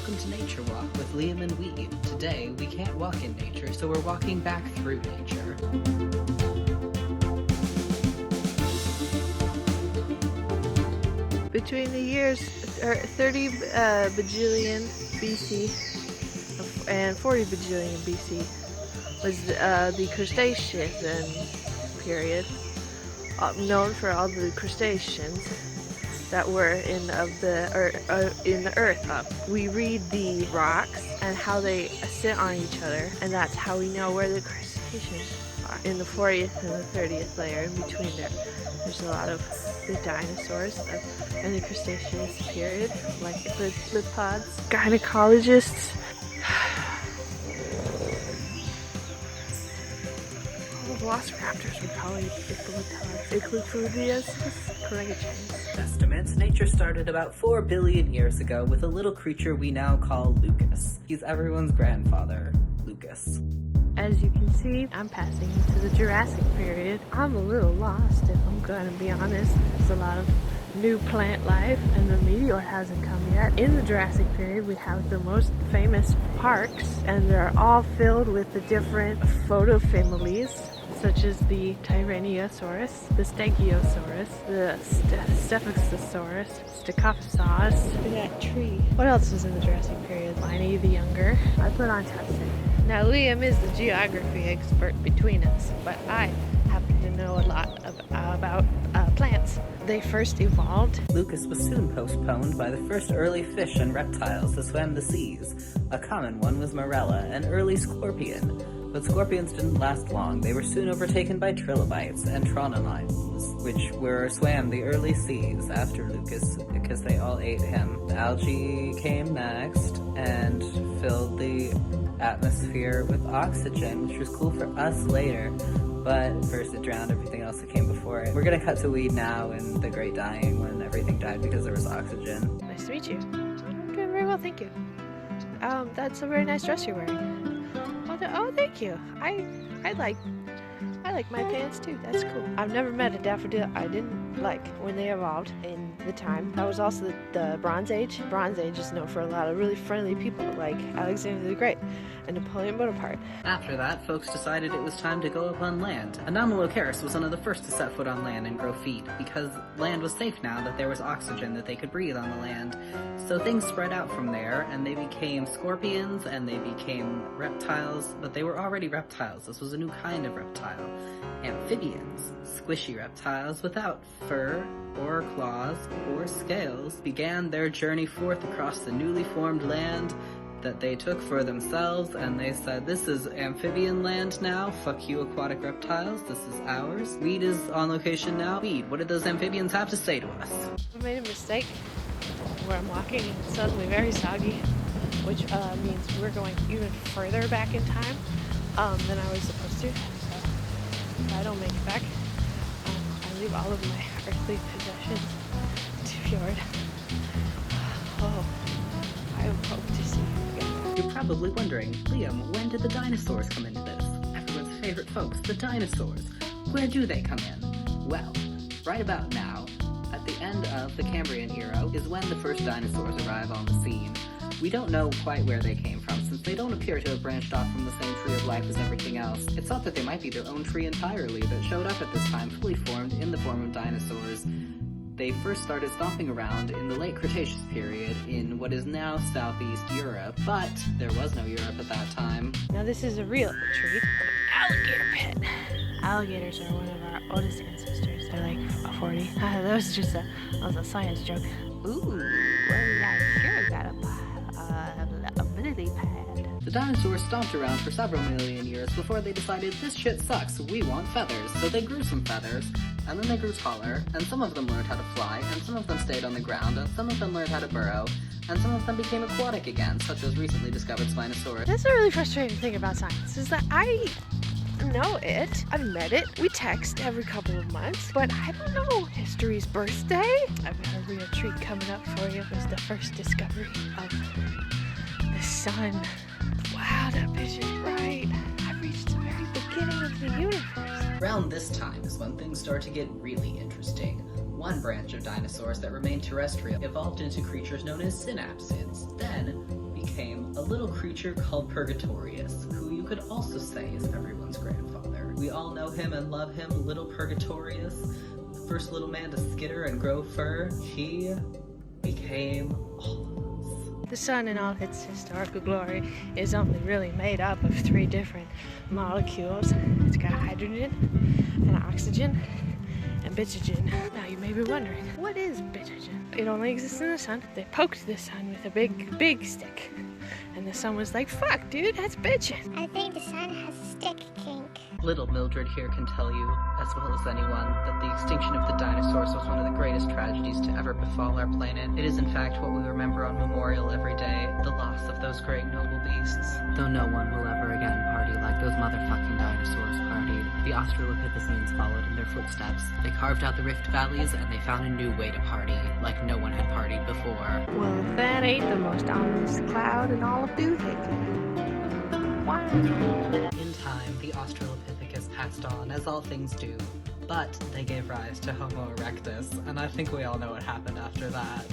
welcome to Nature Walk with Liam and Wee. Today, we can't walk in nature, so we're walking back through nature. Between the years 30 bajillion BC and 40 bajillion BC was the Cretaceous period, known for all the crustaceans that were in the earth. We read the rocks and how they sit on each other, and that's how we know where the crustaceans are. In the 40th and the 30th layer in between there's a lot of the dinosaurs in the Cretaceous period, like lithopods. Gynecologists velociraptors would probably be lithopods. Estimates, nature started about 4 billion years ago with a little creature we now call Lucas. He's everyone's grandfather, Lucas. As you can see, I'm passing into the Jurassic period. I'm a little lost, if I'm gonna be honest. There's a lot of new plant life, and the meteor hasn't come yet. In the Jurassic period, we have the most famous parks, and they're all filled with the different photofamilies, such as the Tyrannosaurus, the Stegiosaurus, the Stephosaurus, Stegosaurus. Look at that tree. What else was in the Jurassic period? Pliny the Younger. I put on testing. Now Liam is the geography expert between us, but I happen to know a lot about plants. They first evolved. Lucas was soon postponed by the first early fish and reptiles that swam the seas. A common one was Marella, an early scorpion. But scorpions didn't last long. They were soon overtaken by trilobites and tronodons, which swam the early seas after Lucas because they all ate him. The algae came next and filled the atmosphere with oxygen, which was cool for us later, but first it drowned everything else that came before it. We're gonna cut to Weed now in the Great Dying when everything died because there was oxygen. Nice to meet you. I'm doing very well, thank you. That's a very nice dress you're wearing. Oh, thank you. I like my pants too. That's cool. I've never met a daffodil I didn't like when they evolved in the time. That was also the Bronze Age. Bronze Age is known for a lot of really friendly people like Alexander the Great and Napoleon Bonaparte. After that, folks decided it was time to go up on land. Anomalocaris was one of the first to set foot on land and grow feet, because land was safe now that there was oxygen that they could breathe on the land. So things spread out from there, and they became scorpions, and they became reptiles, but they were already reptiles. This was a new kind of reptile. Amphibians, squishy reptiles without fur or claws or scales, began their journey forth across the newly formed land that they took for themselves, and they said, this is amphibian land now, fuck you aquatic reptiles, this is ours. Weed is on location now. Weed, what did those amphibians have to say to us? I made a mistake where I'm walking and it's suddenly very soggy, which means we're going even further back in time than I was supposed to. So if I don't make it back, I leave all of my earthly possessions to Fjord. Oh, I hope to see you again. You're probably wondering, Liam, when did the dinosaurs come into this? Everyone's favorite folks, the dinosaurs. Where do they come in? Well, right about now, at the end of the Cambrian era, is when the first dinosaurs arrive on the scene. We don't know quite where they came from, since they don't appear to have branched off from the same tree of life as everything else. It's thought that they might be their own tree entirely that showed up at this time fully formed in the form of dinosaurs. They first started stomping around in the late Cretaceous period in what is now Southeast Europe, but there was no Europe at that time. Now this is a real treat. Alligator pit. Alligators are one of our oldest ancestors. They're like 40. That was just a science joke. Ooh, what did I hear? Got a ability pad. The dinosaurs stomped around for several million years before they decided this shit sucks, we want feathers. So they grew some feathers, and then they grew taller, and some of them learned how to fly, and some of them stayed on the ground, and some of them learned how to burrow, and some of them became aquatic again, such as recently discovered Spinosaurus. That's a really frustrating thing about science, is that I know it, I've met it, we text every couple of months, but I don't know history's birthday. I've got a real treat coming up for you. It was the first discovery of the sun. Wow, that vision is right. I've reached the very beginning of the universe. Around this time is when things start to get really interesting. One branch of dinosaurs that remained terrestrial evolved into creatures known as synapsids. Then, little creature called Purgatorius, who you could also say is everyone's grandfather. We all know him and love him, little Purgatorius, the first little man to skitter and grow fur. He became all of us. The sun in all its historical glory is only really made up of 3 different molecules. It's got hydrogen and oxygen and bitugen. Now you may be wondering, what is bitugen? It only exists in the sun. They poked the sun with a big stick. And the sun was like, fuck dude, that's bitchin'. I think the sun has a stick kink. Little Mildred here can tell you, as well as anyone, that the extinction of the dinosaurs was one of the greatest tragedies to ever befall our planet. It is in fact what we remember on Memorial every day, the loss of those great noble beasts. Though no one will ever again party like those motherfucking dinosaurs partied. The Australopithecines followed in their footsteps. They carved out the rift valleys and they found a new way to party, like no one had partied before. Well, if that ain't the most ominous cloud in all of doohickey. Wow. In time, the Australopithecus passed on, as all things do, but they gave rise to Homo erectus, and I think we all know what happened after that.